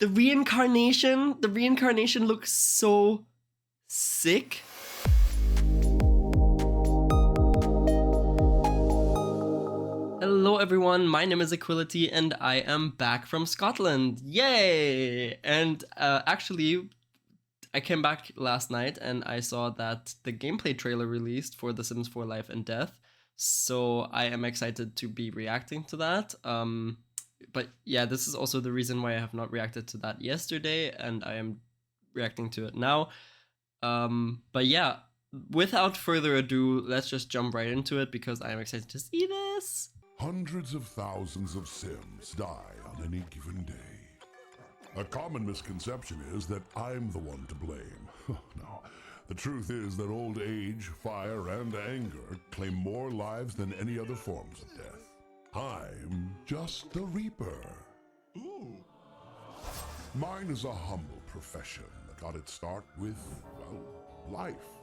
The reincarnation looks so sick. Hello everyone, my name is Equality and I am back from Scotland. Yay! And actually, I came back last night and I saw that the gameplay trailer released for The Sims 4 Life and Death. So I am excited to be reacting to that. But yeah, this is also the reason why I have not reacted to that yesterday and I am reacting to it now. But yeah, without further ado, let's just jump right into it because I am excited to see this. Hundreds of thousands of Sims die on any given day. A common misconception is that I'm the one to blame. No, the truth is that old age, fire, and anger claim more lives than any other forms of death. I'm just the Reaper. Ooh. Mine is a humble profession that got its start with, well, life.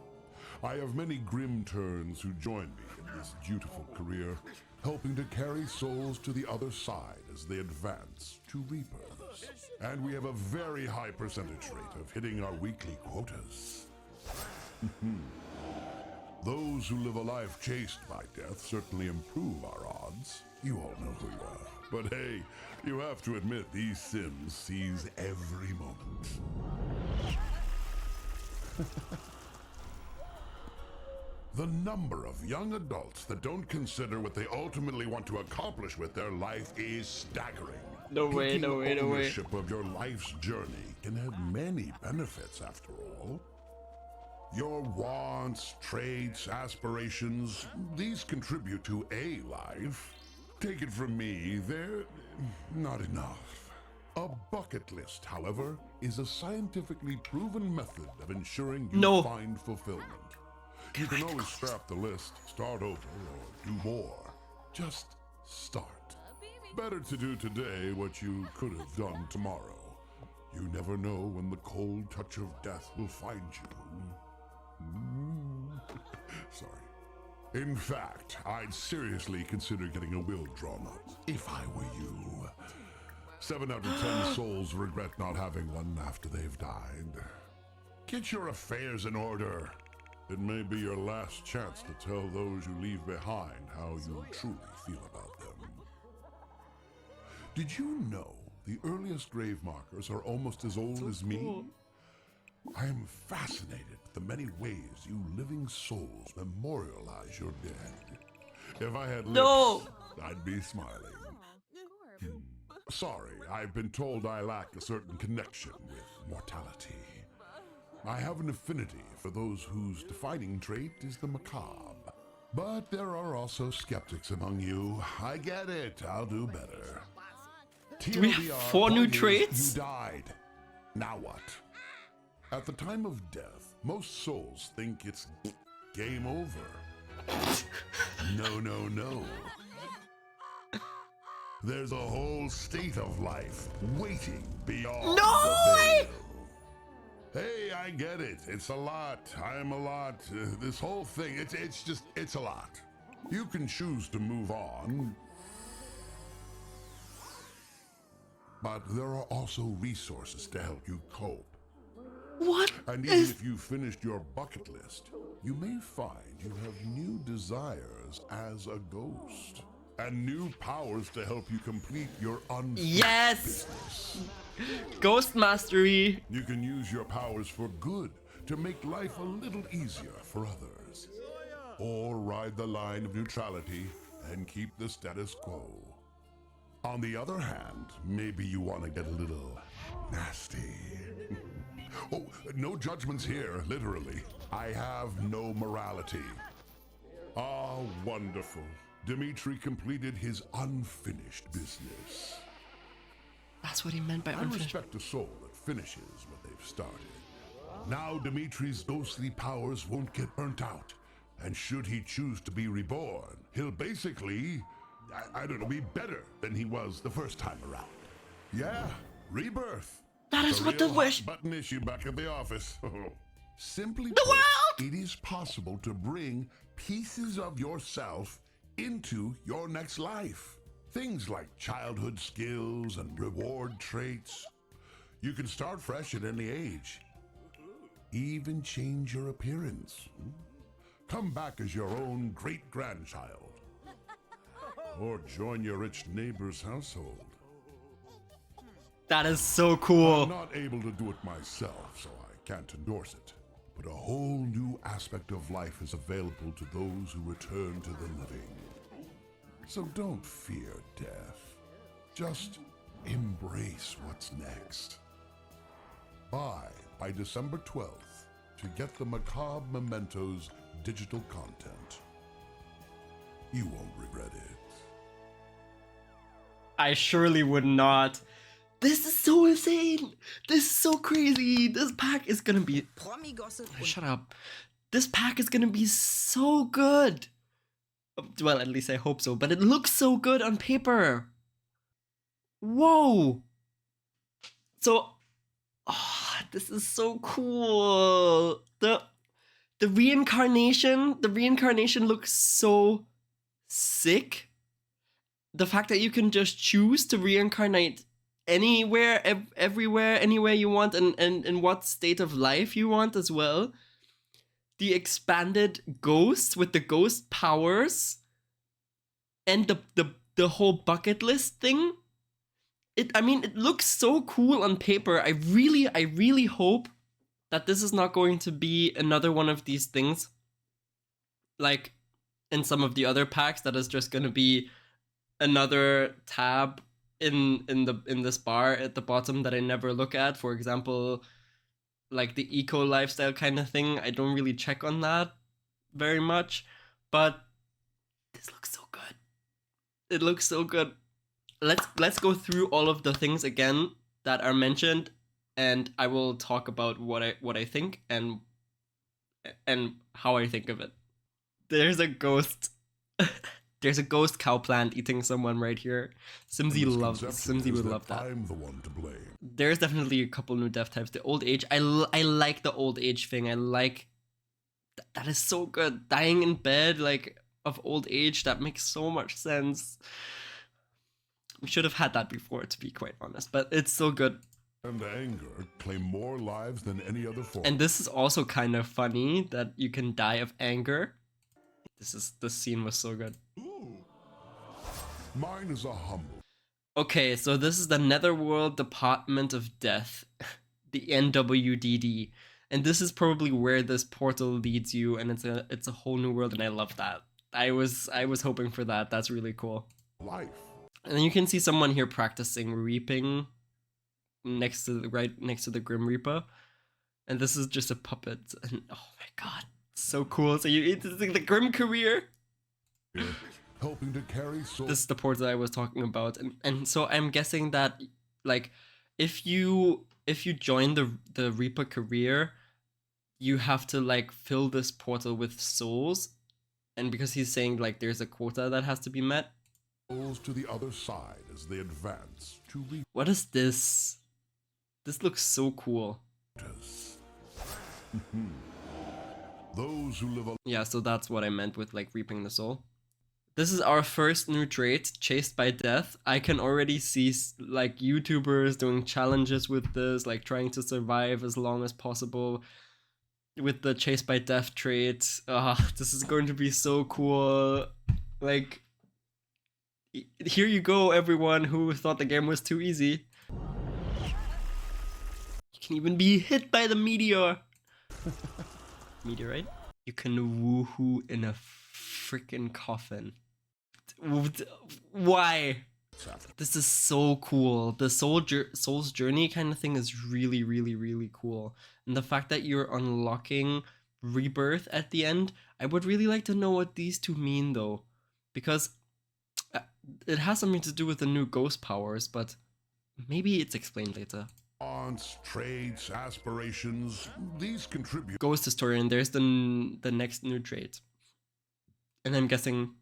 I have many grim turns who join me in this dutiful career, helping to carry souls to the other side as they advance to Reapers. And we have a very high percentage rate of hitting our weekly quotas. Those who live a life chased by death certainly improve our odds. You all know who you are. But hey, you have to admit these Sims seize every moment. The number of young adults that don't consider what they ultimately want to accomplish with their life is staggering. No way, no way, no way. Ownership of your life's journey can have many benefits after all. Your wants, traits, aspirations, these contribute to a life. Take it from me, they're not enough. A bucket list, however, is a scientifically proven method of ensuring you find fulfillment. You can always scrap the list, start over, or do more. Just start. Better to do today what you could have done tomorrow. You never know when the cold touch of death will find you. Sorry. In fact, I'd seriously consider getting a will drawn up, if I were you. 7 out of 10 souls regret not having one after they've died. Get your affairs in order. It may be your last chance to tell those you leave behind how you truly feel about them. Did you know the earliest grave markers are almost as old as me? I am fascinated with the many ways you living souls memorialize your dead. If I had lips, I'd be smiling. Sorry, I've been told I lack a certain connection with mortality. I have an affinity for those whose defining trait is the macabre. But there are also skeptics among you. I get it. I'll do better. Do we have 4 new traits? You died. Now what? At the time of death, most souls think it's game over. No, no, no. There's a whole state of life waiting beyond the veil. Hey, I get it. It's a lot. I'm a lot. This whole thing, it's a lot. You can choose to move on. But there are also resources to help you cope. What? And even if you finished your bucket list, you may find you have new desires as a ghost. And new powers to help you complete your unfinished business. Ghost mastery. You can use your powers for good to make life a little easier for others. Or ride the line of neutrality and keep the status quo. On the other hand, maybe you want to get a little nasty. Oh, no judgments here, literally. I have no morality. Ah, wonderful. Dimitri completed his unfinished business. That's what he meant by unfinished. I respect a soul that finishes what they've started. Now Dimitri's ghostly powers won't get burnt out. And should he choose to be reborn, he'll basically, I don't know, be better than he was the first time around. Yeah, rebirth. That is what the wish. Button issue back at the office. Simply the put, world! It is possible to bring pieces of yourself into your next life. Things like childhood skills and reward traits. You can start fresh at any age. Even change your appearance. Come back as your own great-grandchild. Or join your rich neighbor's household. That is so I'm cool. not able to do it myself, so I can't endorse it. But a whole new aspect of life is available to those who return to the living. So don't fear death. Just embrace what's next. Buy by December 12th to get the Macabre Mementos digital content. You won't regret it. I surely would not. This is so insane. This is so crazy. This pack is gonna be... Shut up. This pack is gonna be so good. Well, at least I hope so. But it looks so good on paper. Whoa. So... Oh, this is so cool. The reincarnation looks so sick. The fact that you can just choose to reincarnate anywhere, everywhere, anywhere you want, and in what state of life you want as well. The expanded ghosts with the ghost powers, and the whole bucket list thing. I mean, it looks so cool on paper. I really hope that this is not going to be another one of these things, like in some of the other packs, that is just gonna be another tab in this bar at the bottom that I never look at. For example, like the eco lifestyle kind of thing. I don't really check on that very much, but this looks so good. It looks so good. Let's go through all of the things again that are mentioned, and I will talk about what I think and how I think of it. There's a ghost. There's a ghost cow plant eating someone right here. Simsy would love that. I'm the one to blame. There's definitely a couple new death types. The old age, I like the old age thing. I like that is so good. Dying in bed, like, of old age, that makes so much sense. We should have had that before, to be quite honest, but it's so good. And anger claim more lives than any other form. And this is also kind of funny that you can die of anger. This scene was so good. Ooh. Mine is a humble. Okay, so this is the Netherworld Department of Death, the NWDD, and this is probably where this portal leads you, and it's a whole new world, and I love that. I was hoping for that. That's really cool. Life. And then you can see someone here practicing reaping next to the Grim Reaper, and this is just a puppet. And oh my god, so cool! So it's like the Grim career. Yeah. Helping to carry souls. This is the portal I was talking about, and so I'm guessing that, like, if you join the Reaper career, you have to, like, fill this portal with souls, and because he's saying, like, there's a quota that has to be met. To the other side as they advance to reap. What is this? This looks so cool. Those who live. Yeah, so that's what I meant with, like, reaping the soul. This is our first new trait, Chased by Death. I can already see, like, YouTubers doing challenges with this, like trying to survive as long as possible with the Chased by Death trait. This is going to be so cool. Like, here you go, everyone who thought the game was too easy. You can even be hit by the meteor. Meteorite? You can woohoo in a freaking coffin. Why? This is so cool. The soul's journey kind of thing is really, really, really cool. And the fact that you're unlocking rebirth at the end, I would really like to know what these two mean, though, because it has something to do with the new ghost powers, but maybe it's explained later. Wants, traits, aspirations, these contribute. Ghost historian, there's the next new trait. And I'm guessing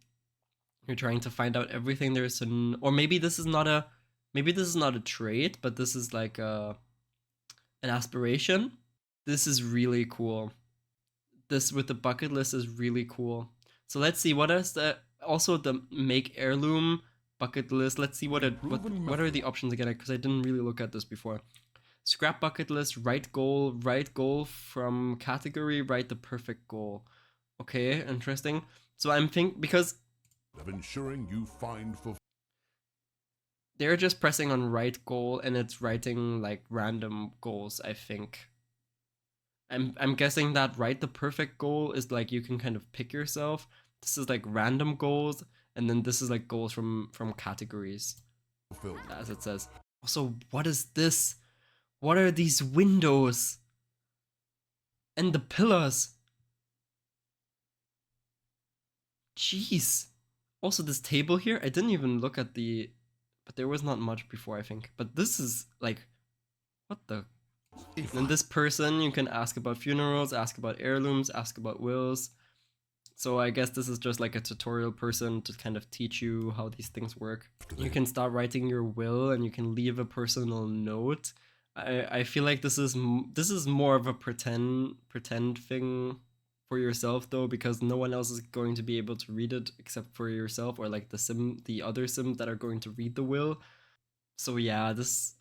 you're trying to find out everything there is to, or maybe this is not a trait, but this is like an aspiration. This is really cool. This with the bucket list is really cool. So let's see, what is also the make heirloom bucket list. Let's see what are the options again, because I didn't really look at this before. Scrap bucket list, write goal from category, write the perfect goal. Okay, interesting. So I'm because of ensuring you find fulfillment. they're just pressing on write goal and it's writing like random goals, I think. I'm guessing that write the perfect goal is like you can kind of pick yourself. This is like random goals, and then this is like goals from categories, as it says. Also, what is this? What are these windows? And the pillars? Jeez. Also, this table here, I didn't even look at the... But there was not much before, I think. But this is like... What the... And this person, you can ask about funerals, ask about heirlooms, ask about wills. So I guess this is just like a tutorial person to kind of teach you how these things work. You can start writing your will and you can leave a personal note. I feel like this is more of a pretend thing for yourself though, because no one else is going to be able to read it except for yourself or like the other sims that are going to read the will. So yeah, this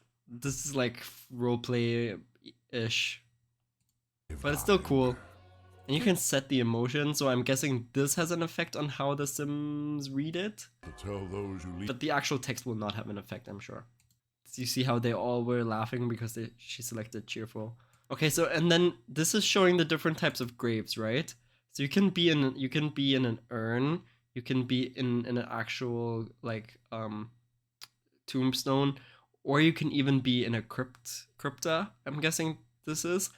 is like roleplay-ish, but it's still cool. And you can set the emotion, so I'm guessing this has an effect on how the sims read it. But the actual text will not have an effect, I'm sure. So you see how they all were laughing because she selected cheerful. Okay, so and then this is showing the different types of graves, right? So you can be in an urn, you can be in an actual like tombstone, or you can even be in a crypta. I'm guessing this is.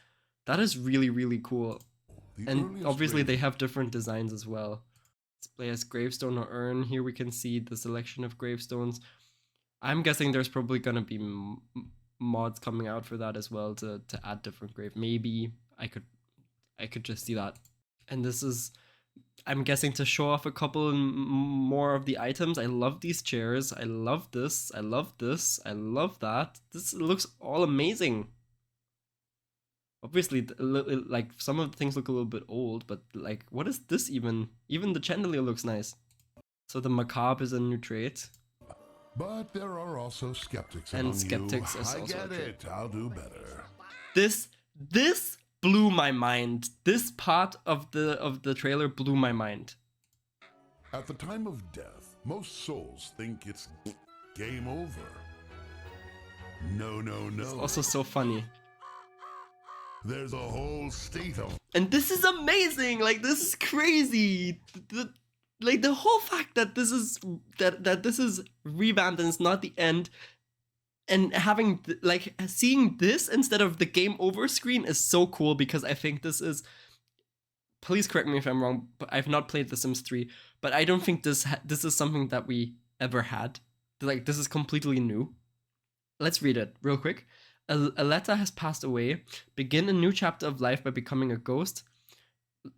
That is really, really cool. And obviously they have different designs as well. Display as gravestone or urn. Here we can see the selection of gravestones. I'm guessing there's probably gonna be mods coming out for that as well to add different grave. Maybe I could just see that. And this is, I'm guessing, to show off a couple more of the items. I love these chairs. I love this. I love this. I love that. This looks all amazing. Obviously, like some of the things look a little bit old, but like, what is this even? Even the chandelier looks nice. So the macabre is a new trait. But there are also skeptics and skeptics you. is I also get a trait. it. I'll do better. This blew my mind. This part of the trailer blew my mind. At the time of death, most souls think it's game over. No, no, no. It's also so funny. There's a whole state of... And this is amazing! Like, this is crazy! Like, the whole fact that this is... That this is revamped and it's not the end, and having, like, seeing this instead of the game over screen is so cool, because I think this is... Please correct me if I'm wrong, but I've not played The Sims 3, but I don't think this is something that we ever had. Like, this is completely new. Let's read it real quick. Aletta has passed away. Begin a new chapter of life by becoming a ghost.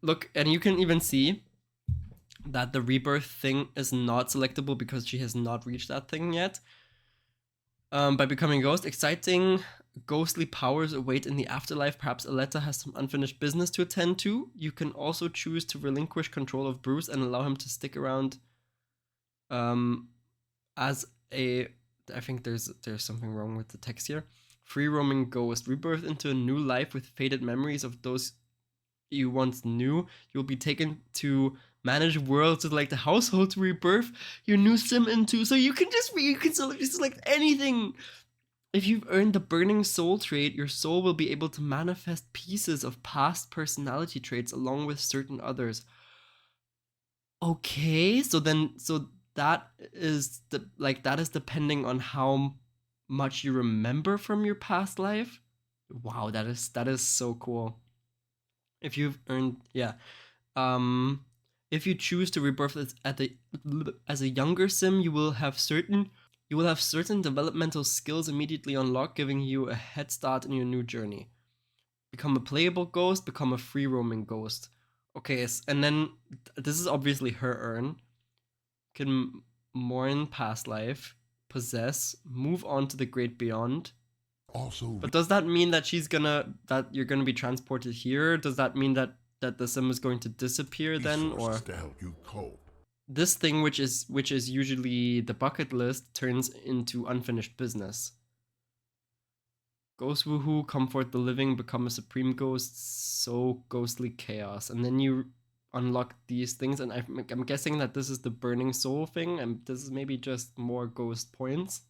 Look, and you can even see that the rebirth thing is not selectable because she has not reached that thing yet. By becoming a ghost, exciting ghostly powers await in the afterlife. Perhaps Aletta has some unfinished business to attend to. You can also choose to relinquish control of Bruce and allow him to stick around as a... I think there's something wrong with the text here. Free roaming ghost. Rebirth into a new life with faded memories of those you once knew. You'll be taken to manage worlds with like the household to rebirth your new sim into. So you can just select anything. If you've earned the burning soul trait, your soul will be able to manifest pieces of past personality traits along with certain others. Okay, so that is depending on how much you remember from your past life. Wow, that is so cool. If you've earned, yeah, if you choose to rebirth as a younger sim, you will have certain developmental skills immediately unlocked, giving you a head start in your new journey. Become a playable ghost, become a free roaming ghost. Okay, and then this is obviously her urn. Can mourn past life, possess, move on to the great beyond. Also, but does that mean that you're gonna be transported here? Does that mean that the sim is going to disappear then, or to help you cope? This thing, which is usually the bucket list, turns into unfinished business. Ghost woohoo, comfort the living, become a supreme ghost, so ghostly chaos. And then you unlock these things, and I'm guessing that this is the burning soul thing, and this is maybe just more ghost points.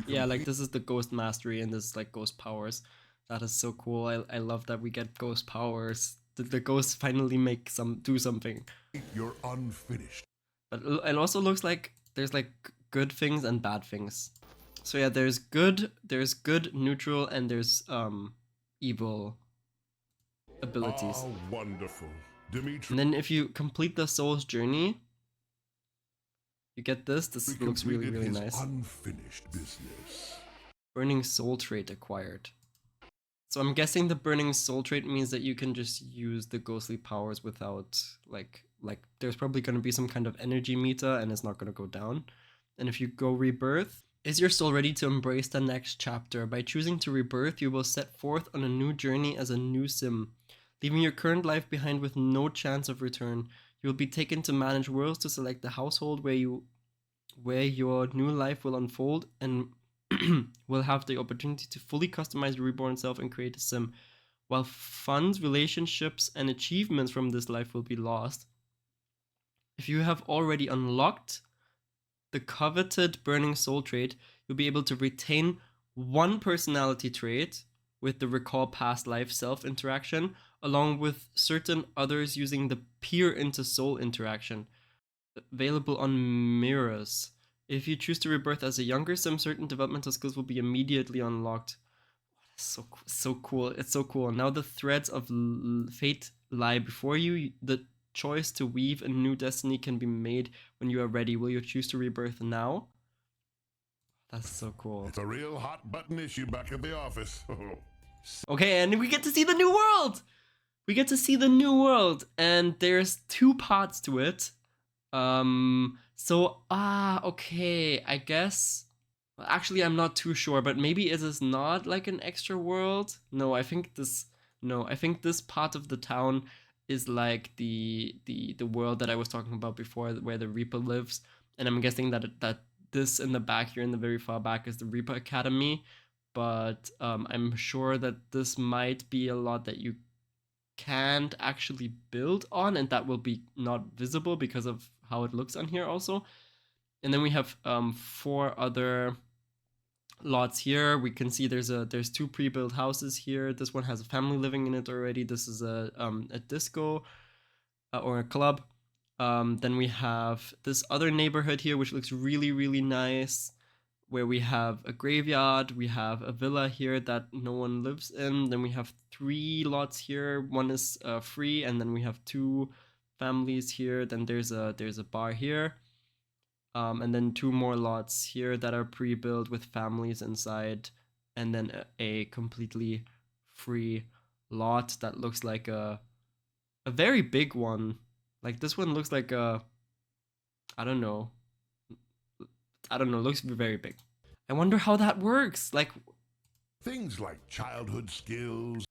Yeah, like this is the ghost mastery, and this is like ghost powers. That is so cool. I love that we get ghost powers. The ghosts finally do something. You're unfinished. But it also looks like there's like good things and bad things. So yeah, there's good, neutral, and there's evil abilities. Oh, wonderful. Dimitri. And then if you complete the soul's journey, you get this. This looks really, really nice. Unfinished business. Burning soul trait acquired. So I'm guessing the burning soul trait means that you can just use the ghostly powers without like there's probably going to be some kind of energy meter and it's not going to go down. And if you go rebirth, is your soul ready to embrace the next chapter? By choosing to rebirth, you will set forth on a new journey as a new sim, leaving your current life behind with no chance of return. You will be taken to manage worlds to select the household where your new life will unfold, and will have the opportunity to fully customize your reborn self and create a sim. While funds, relationships, and achievements from this life will be lost, if you have already unlocked the coveted burning soul trait, you'll be able to retain one personality trait with the recall past life self interaction, along with certain others using the peer into soul interaction. Available on mirrors. If you choose to rebirth as a younger sim, certain developmental skills will be immediately unlocked. So cool. It's so cool. Now the threads of fate lie before you. The choice to weave a new destiny can be made when you are ready. Will you choose to rebirth now? That's so cool. It's a real hot button issue back at the office. Okay, and we get to see the new world! We get to see the new world, and there's 2 parts to it. Okay, I guess. Well, actually, I'm not too sure, but maybe it is not like an extra world. No, I think this part of the town is like the world that I was talking about before, where the Reaper lives, and I'm guessing that this in the back here, in the very far back, is the Reaper Academy. But I'm sure that this might be a lot that you can't actually build on, and that will be not visible because of how it looks on here also. And then we have 4 other lots here. We can see there's 2 pre-built houses here. This one has a family living in it already. This is a disco or a club. Then we have this other neighborhood here, which looks really, really nice, where we have a graveyard, we have a villa here that no one lives in. Then we have 3 lots here. One is free, and then we have 2 families here. Then there's a bar here. And then 2 more lots here that are pre-built with families inside, and then a completely free lot that looks like a very big one. Like this one looks like a, I don't know, looks very big. I wonder how that works. Like things like childhood skills.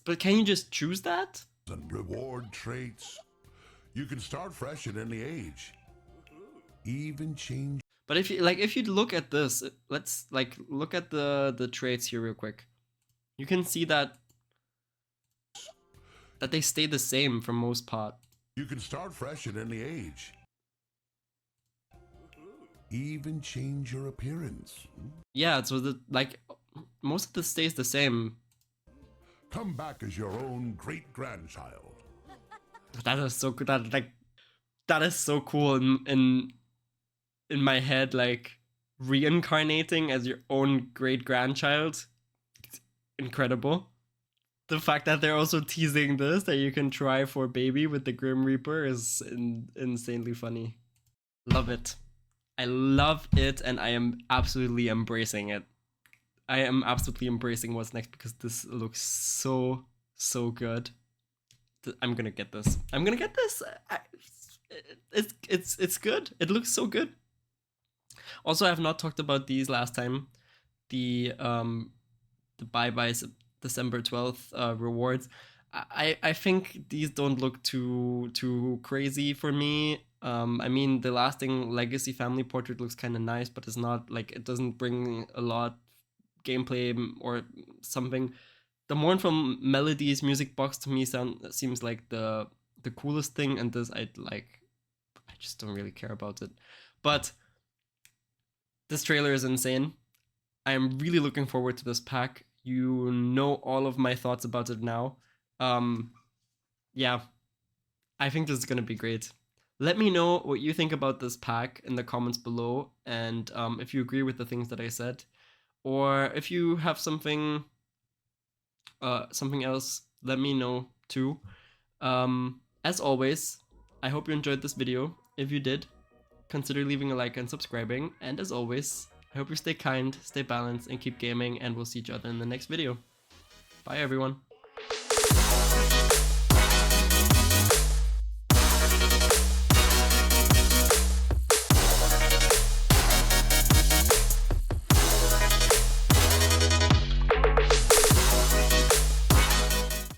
But can you just choose that? And reward traits. You can start fresh at any age. Even change. But if you look at this, let's look at the traits here real quick. You can see that they stay the same for most part. You can start fresh at any age. Even change your appearance. Yeah, so most of this stays the same. Come back as your own great-grandchild. That is so good. That is so cool in my head, like reincarnating as your own great-grandchild. It's incredible. The fact that they're also teasing this, that you can try for baby with the Grim Reaper, is insanely funny. Love it. I love it, and I am absolutely embracing it. I am absolutely embracing what's next because this looks so good. I'm gonna get this. It's good. It looks so good. Also, I have not talked about these last time. The Bye Bye December 12th rewards. I think these don't look too crazy for me. I mean, the lasting legacy family portrait looks kind of nice, but it's not like, it doesn't bring a lot gameplay or something. The mournful melodies music box to me seems like the coolest thing, and this I just don't really care about it. But this trailer is insane. I am really looking forward to this pack. You know all of my thoughts about it now. Yeah, I think this is gonna be great. Let me know what you think about this pack in the comments below, and if you agree with the things that I said, or if you have something else, let me know too. As always, I hope you enjoyed this video. If you did, consider leaving a like and subscribing. And as always, I hope you stay kind, stay balanced, and keep gaming, and we'll see each other in the next video. Bye everyone.